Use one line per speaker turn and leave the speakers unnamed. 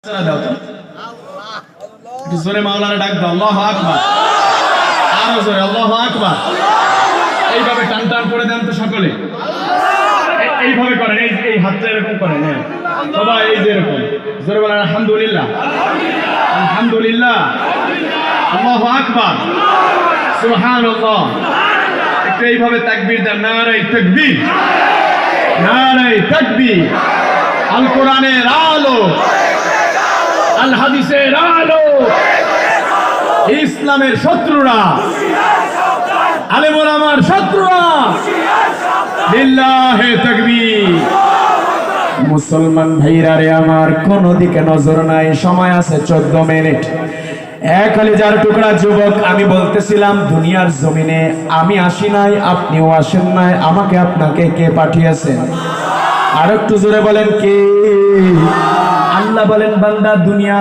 দাও তো একটু জোরে মাওলানা ডাক দাও আল্লাহু আকবার আরো জোরে আল্লাহু আকবার এইভাবে টান টান করে দেন তো সকলে এইভাবে করেন এই হাতটা এরকম করেন হ্যাঁ সবাই এই যে এরকম জোরে বলেন আলহামদুলিল্লাহ আলহামদুলিল্লাহ আল্লাহু আকবার সুবহানাল্লাহ একটু এইভাবে তাকবীর দেন নারে তাকবীর নারে তাকবীর আল কোরআনের আলো আল হাদিসের আলো ইসলামের শত্রুরা আলেম ওলামার শত্রুরা লিল্লাহে তাকবীর মুসলমান ভাইরা রে আমার কোন দিকে নজর নাই সময় আছে 14 মিনিট এক কলিজার টুকরা যুবক আমি বলতেছিলাম দুনিয়ার জমিনে আমি আসি নাই আপনিও আসেন নাই আমাকে আপনাকে কে পাঠিয়েছেন আর একটু জোরে বলেন কে আল্লাহ বলেন বান্দা দুনিয়া